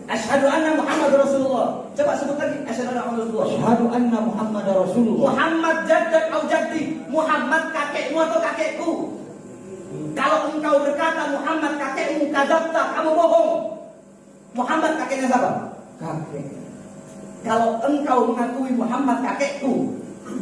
Asyhadu anna Muhammad Rasulullah. Coba sebut lagi. Asyhadu anna Muhammad Rasulullah. Asyhadu anna Muhammad Rasulullah. Muhammad jaddak atau jaddi. Muhammad kakekmu atau kakekku. Kalau engkau berkata Muhammad kakekmu, kadzabta, kamu bohong. Muhammad kakeknya siapa? Kakek. Kalau engkau mengakui Muhammad kakekku,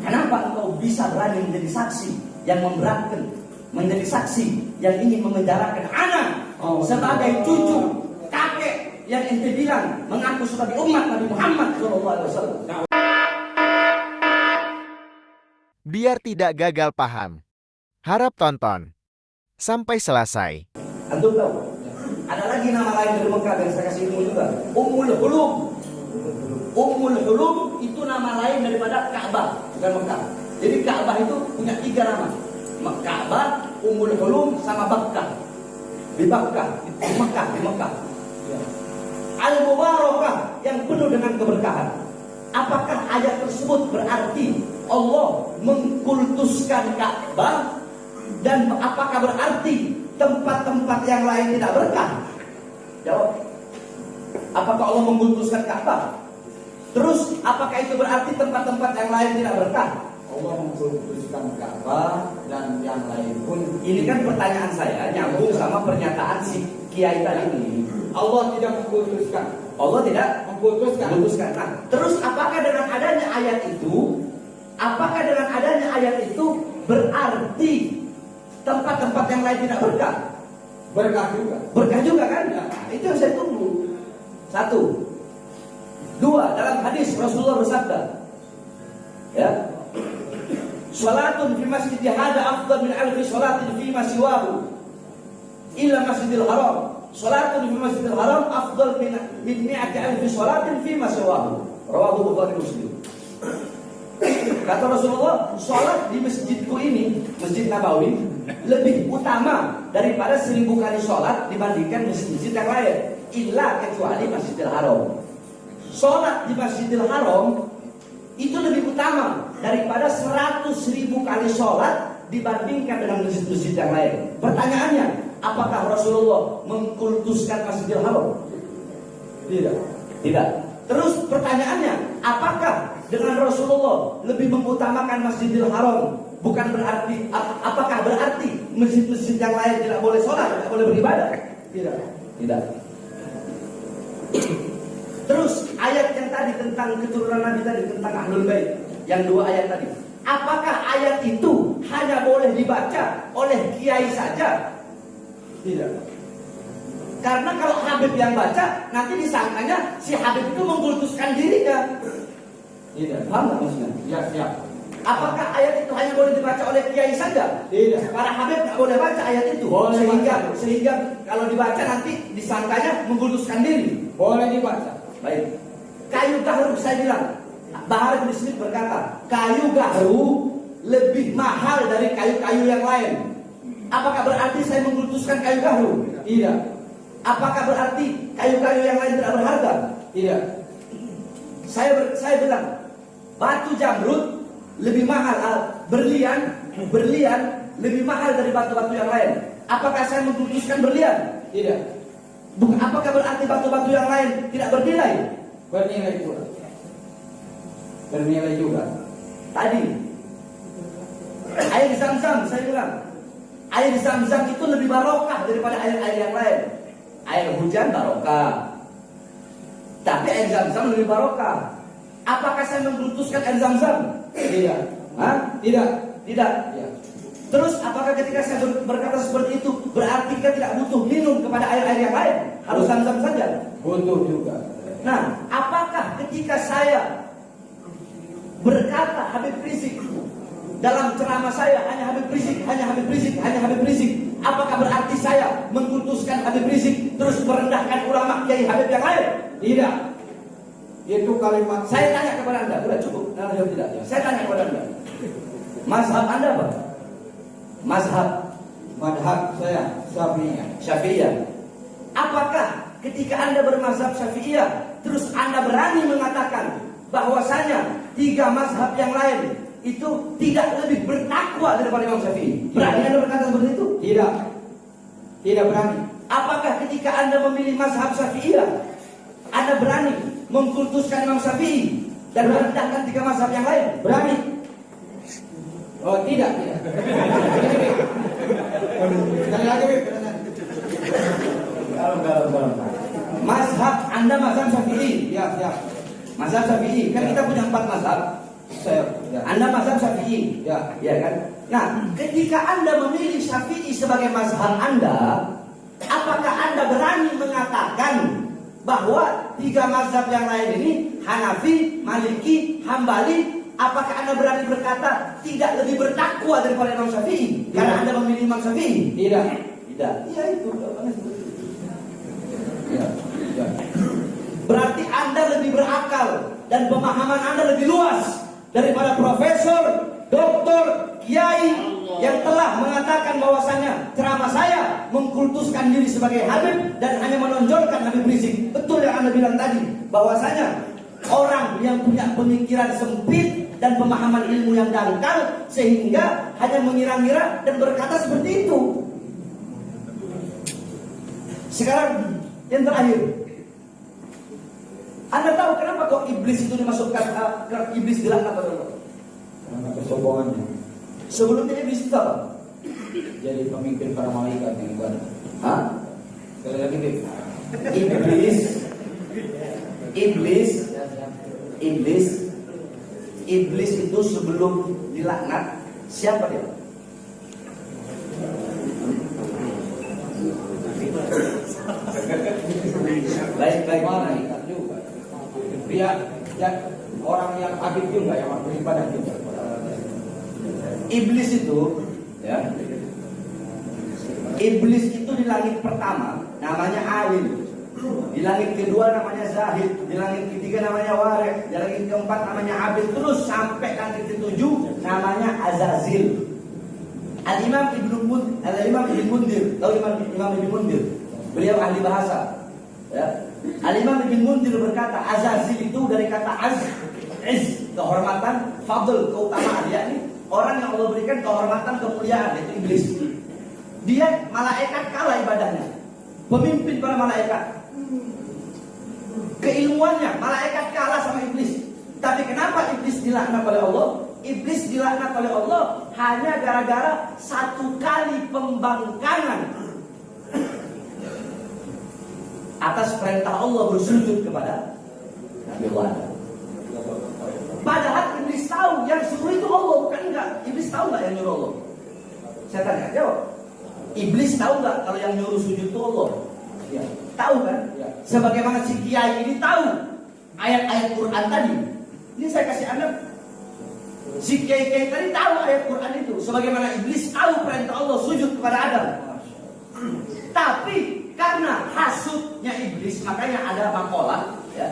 kenapa engkau bisa berani menjadi saksi yang memberatkan, menjadi saksi yang ingin memenjarakan anak sebagai cucu kakek yang ente bilang mengaku sebagai umat Nabi Muhammad SAW? Biar tidak gagal paham, harap tonton sampai selesai. Antum tahu? Ada lagi nama lain dari Mekah yang saya kasih ilmu juga. Ummul Hulum. Ummul Hulum itu nama lain daripada Ka'bah, bukan Mekah. Jadi Ka'bah itu punya 3 nama. Ka'bah, Ummul Hulum, sama Bakkah. Di Bakkah, di Mekah. Al-Mubarakah, yang penuh dengan keberkahan. Apakah ayat tersebut berarti Allah mengkultuskan Ka'bah? Dan apakah berarti tempat-tempat yang lain tidak berkah? Jawab. Apakah Allah mengkultuskan Ka'bah? Terus apakah itu berarti tempat-tempat yang lain tidak berkah? Allah mengkultuskan Ka'bah dan yang lain pun. Ini kan pertanyaan saya nyambung sama pernyataan si Kiai tadi ini. Allah tidak mengkultuskan. Allah tidak Mengkultuskan. Nah, terus apakah dengan adanya ayat itu, berarti tempat-tempat yang lain tidak berkah? Berkah juga. Berkah juga kan? Nah, itu yang saya tunggu. 1. 2, dalam hadis Rasulullah bersabda, ya, salatun fi masjid hada afdal min alfi salatin fi ma siwahu illa masjidil haram. Salatun fi masjidil haram afdal min mi'ati alfi salatin fi ma siwahu. Rawahu Bukhari Muslim. Kata Rasulullah, salat di masjidku ini, Masjid Nabawi, lebih utama daripada 1000 kali salat dibandingkan masjid-masjid yang lain, illa kecuali Masjidil Haram. Salat di Masjidil Haram itu lebih utama daripada 100.000 kali salat dibandingkan dengan masjid-masjid yang lain. Pertanyaannya, apakah Rasulullah mengkultuskan Masjidil Haram? Tidak. Terus pertanyaannya, apakah dengan Rasulullah lebih mengutamakan Masjidil Haram? Bukan berarti, apakah berarti masjid-masjid yang lain tidak boleh sholat, tidak boleh beribadah? Tidak. Terus ayat yang tadi tentang keturunan Nabi tadi, tentang Ahlul Bait, yang 2 ayat tadi, apakah ayat itu hanya boleh dibaca oleh kiai saja? Tidak. Karena kalau Habib yang baca, nanti disangkanya si Habib itu mengkultuskan dirinya. Tidak. Paham nggak maksudnya? Ya, siap. Apakah ayat itu hanya boleh dibaca oleh kiai saja? Tidak. Para Habib nggak boleh baca ayat itu. Boleh sehingga kalau dibaca nanti disangkanya mengkultuskan diri. Boleh dibaca. Baik. Kayu gahru, saya bilang, Bahar bin Smith berkata, kayu gahru lebih mahal dari kayu-kayu yang lain. Apakah berarti saya mengkultuskan kayu gahru? Tidak. Apakah berarti kayu-kayu yang lain tidak berharga? Tidak. Saya bilang, batu jamrud lebih mahal, berlian lebih mahal dari batu-batu yang lain. Apakah saya mengkultuskan berlian? Tidak. Apakah berarti batu-batu yang lain tidak bernilai? Bernilai pula. Bernilai juga. Tadi air Zam-Zam, saya bilang, air Zam-Zam itu lebih barokah daripada air-air yang lain. Air hujan barokah, tapi air Zam-Zam lebih barokah. Apakah saya mengkultuskan air Zam-Zam? Tidak. Hah? Tidak. Tidak. Ya. Terus apakah ketika saya berkata seperti itu berarti kita tidak butuh minum kepada air-air yang lain? Harus Zam-Zam saja? Butuh juga. Nah, apakah ketika saya berkata Habib Rizik dalam ceramah saya hanya Habib Rizik, apakah berarti saya mengkultuskan Habib Rizik terus merendahkan ulama Kiai Habib yang lain? Tidak. Itu kalimat. Saya tanya kepada Anda, sudah cukup? Jawab tidak. Saya tanya kepada Anda, mazhab Anda apa? Madhab saya Syafi'iyah. Apakah ketika Anda bermazhab Syafi'iyah terus Anda berani mengatakan bahwasanya 3 mazhab yang lain itu tidak lebih bertakwa daripada Imam Syafi'i? Berani Anda berkata seperti itu? Tidak berani. Apakah ketika Anda memilih mazhab Syafi'iyah berani mengkultuskan Imam Syafi'i dan merendahkan 3 mazhab yang lain? Berani? Oh tidak. Sekali lagi, Bib. Mazhab Anda mazhab Syafi'i. Ya, siap. Mazhab Syafi'i. Kan kita punya 4 mazhab. Anda mazhab Syafi'i. Ya kan? Nah, ketika Anda memilih Syafi'i sebagai mazhab Anda, apakah Anda berani mengatakan bahwa 3 mazhab yang lain ini, Hanafi, Maliki, Hambali, apakah Anda berani berkata tidak lebih bertakwa daripada Imam Syafi'i? Karena Anda memilih Imam Syafi'i? Tidak. Iya itu jawabannya seperti itu. Ya. Berarti Anda lebih berakal dan pemahaman Anda lebih luas daripada profesor, doktor, kiai yang telah mengatakan bahwasannya ceramah saya mengkultuskan diri sebagai Habib dan hanya menonjolkan Habib Rizik. Betul yang Anda bilang tadi, bahwasanya orang yang punya pemikiran sempit dan pemahaman ilmu yang dangkal sehingga hanya mengira-ngira dan berkata seperti itu. Sekarang yang terakhir, Anda tahu kenapa kok iblis itu dimasukkan iblis dilaknat oleh Allah? Karena kesombongannya. Sebelumnya iblis itu apa? Jadi pemimpin para malaikat yang ibadah. Hah? Sekali lagi, Bib. Iblis itu sebelum dilaknat siapa dia? Baik. Malaikat juga. Dia orang yang abid juga, yang beribadah juga. Iblis itu, ya. Iblis itu di langit pertama namanya Alim, di langit kedua namanya Zahid, di langit ketiga namanya Warek, di langit keempat namanya Abid, terus sampai langit ketujuh namanya Azazil. Al-Imam Ibn Mundir, tahu Imam Ibn Mundir? Beliau ahli bahasa. Ya. Al-Imam Ibn Mundir berkata, Azazil itu dari kata iz, kehormatan, fadl, keutamaan. Yakni orang yang Allah berikan kehormatan, kemuliaan, itu iblis. Dia malaikat kalah ibadahnya, pemimpin para malaikat. Keilmuannya malaikat kalah sama iblis. Tapi kenapa iblis dilaknat oleh Allah? Iblis dilaknat oleh Allah hanya gara-gara 1 kali pembangkangan atas perintah Allah bersujud kepada Nabi Allah. Padahal iblis tahu yang suruh itu Allah, bukan enggak. Iblis tahu enggak yang nyuruh Allah? Saya tanya, jawab. Iblis tahu enggak kalau yang nyuruh sujud itu Allah? Ya, tahu kan? Ya. Sebagaimana si kiai ini tahu ayat-ayat Quran tadi. Ini saya kasih Anda. Si kiai tadi tahu ayat Quran itu. Sebagaimana iblis tahu perintah Allah sujud kepada Adam. Tapi karena hasudnya iblis, makanya ada makalah, ya.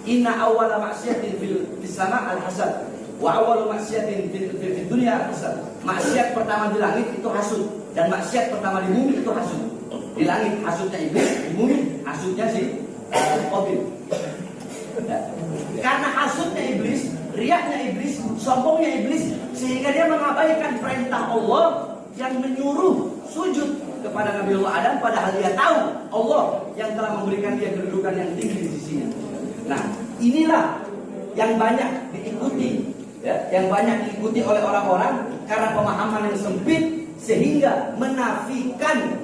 Inna awwala maksiatin fil Islam al-hasad wa awwalu maksiatin fil dunya al-hasad. Maksiat pertama di langit itu hasud, dan maksiat pertama di bumi itu hasud. Di langit hasudnya iblis, di bumi hasudnya si Qabil. Ya. Karena hasudnya iblis, riaknya iblis, sombongnya iblis, sehingga dia mengabaikan perintah Allah yang menyuruh sujud kepada Nabi Allah Adam, padahal dia tahu Allah yang telah memberikan dia kedudukan yang tinggi di sisinya. Nah, inilah yang banyak diikuti, ya, yang banyak diikuti oleh orang-orang karena pemahaman yang sempit sehingga menafikan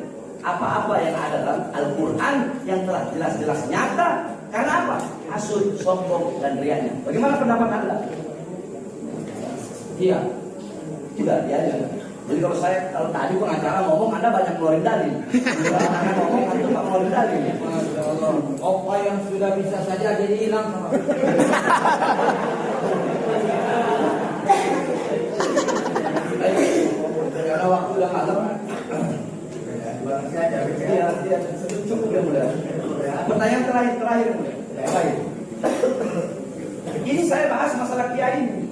apa-apa yang ada dalam Al-Quran yang telah jelas-jelas nyata. Karena apa? Hasud, sombong, dan riaknya. Bagaimana pendapat Anda? Iya. Tidak, dia aja. Jadi kalau tadi pengacara ngomong, Anda banyak ngeluarin dalil. Kalau Anda ngomong, Anda nggak ngeluarin dalil. Masya Allah. Apa yang sudah bisa saja jadi hilang. Karena waktu udah malam. Iya, cukup ya mudah. Pertanyaan terakhir. Ini saya bahas masalah kiai ini.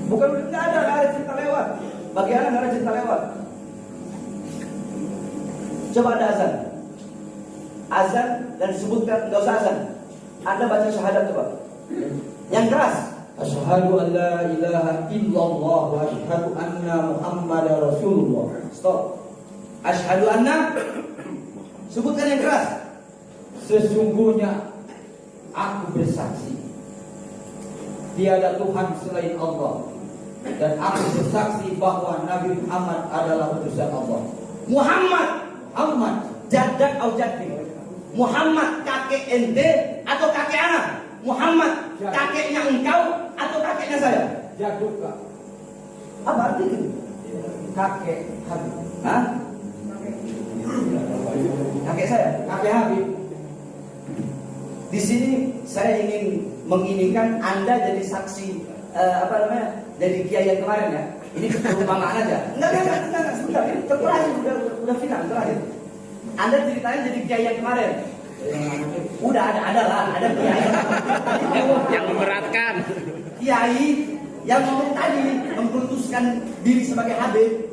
Bukan nggak ada cerita lewat. Bagaimana nggak ada cerita lewat? Coba ada azan dan disebutkan, nggak usah azan. Anda baca syahadat coba. Yang keras. Asyhadu an la ilaha illallah wa asyhadu anna Muhammadar Rasulullah. Stop. Asyhadu anna. Sebutkan yang keras. sesungguhnya aku bersaksi tiada Tuhan selain Allah, dan aku bersaksi bahwa Nabi Muhammad adalah utusan Allah. Muhammad Muhammad jaddak atau jaddi. Muhammad kakek ente atau kakek anak? Muhammad kakeknya engkau atau kakeknya saya? Jaduka, Apa artinya? kakek Habib. Hah? Kakek saya? Kakek Habib. Di sini saya ingin menginginkan Anda jadi saksi jadi kiai yang kemarin ya. Ini perumpamaan aja. Enggak, sebentar. Ini terakhir udah final terakhir. Anda ceritain jadi kiai yang kemarin. Udah ada kiai yang memberatkan. Kiai yang ngomong tadi mengkultuskan diri sebagai Habib.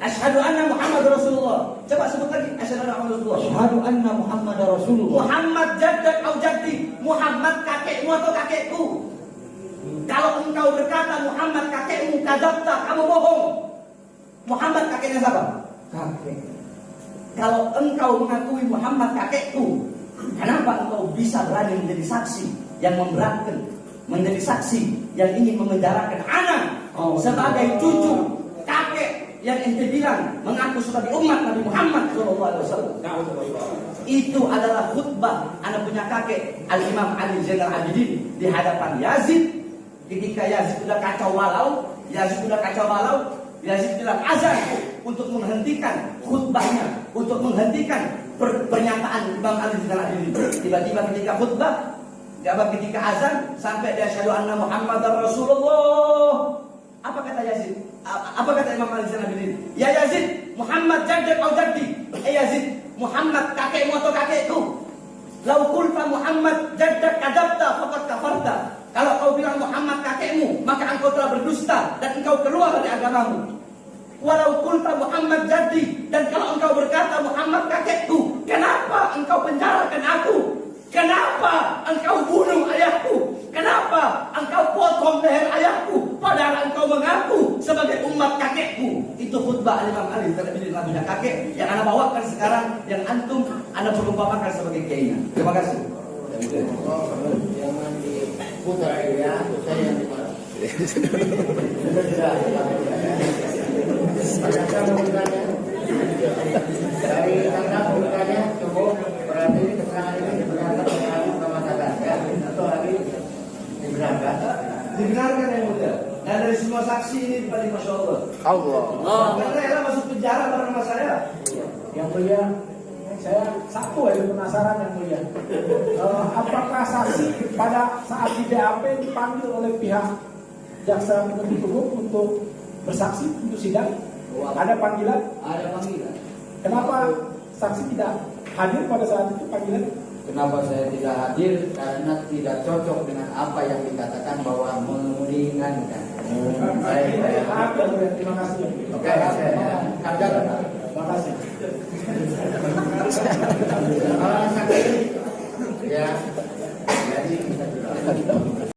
Asyhadu anna Muhammad Rasulullah. Coba sebut lagi. Asyhadu anna Muhammad Rasulullah. Asyhadu anna Muhammad Rasulullah. Muhammad jaddak atau jaddi. Muhammad kakekmu atau kakekku. Kalau engkau berkata Muhammad kakekmu, kadzabta, kamu bohong. Muhammad kakeknya siapa? Kakek. Kalau engkau mengakui Muhammad kakekku, kenapa engkau bisa berani menjadi saksi yang memberatkan, menjadi saksi yang ingin memenjarakan anak sebagai cucu kakek yang ente bilang mengaku sebagai umat Nabi Muhammad SAW? Itu adalah khutbah anak punya kakek Al-Imam Ali Zainal Abidin di hadapan Yazid. Ketika Yazid sudah kacau balau, Yazid bilang azan untuk menghentikan khutbahnya, untuk menghentikan pernyataan Imam Ali Zainal Abidin. Tiba-tiba ketika khutbah, ketika azan sampai dia asyhadu anna Muhammadar Rasulullah. Apa kata Yazid? Apa kata Imam Ali Zainal Abidin? Ya Yazid, Muhammad jaddak atau jaddi? Yazid, Muhammad kakekmu atau kakekku? Lau qulta Muhammad jaddak kadzabta faqad kafarta. Kalau kau bilang Muhammad kakekmu, maka engkau telah berdusta dan engkau keluar dari agamamu. Walau qulta Muhammad jaddi, dan kalau engkau berkata Muhammad kakekku, kenapa engkau penjarakan aku? Kenapa engkau bunuh ayahku? Kenapa engkau potong leher ayahku? Padahal engkau mengaku sebagai umat kakekku. Itu khutbah Imam Ali terlebih lagunya kakek yang anda bawakan sekarang, yang antum anda perumpamakan sebagai kiainya. Terima kasih. Jangan diputar ya, saya yang diputar. Dari tanggal bukannya cukup berarti keterangan ini dibenarkan oleh ahli pematakan ya, atau ahli dibenarkan. Dibenarkan yang mulia. Dan dari semua saksi ini paling masya Allah. Karena Ella masuk penjara bareng sama saya. Yang mulia, saya satu aja penasaran yang mulia. Apakah saksi pada saat di BAP dipanggil oleh pihak jaksa penuntut umum untuk bersaksi untuk sidang? Ada panggilan? Ada panggilan. Kenapa saksi tidak hadir pada saat itu panggilan? Kenapa saya tidak hadir? Karena tidak cocok dengan apa yang dikatakan bahwa meringankan. Terima kasih. Oke.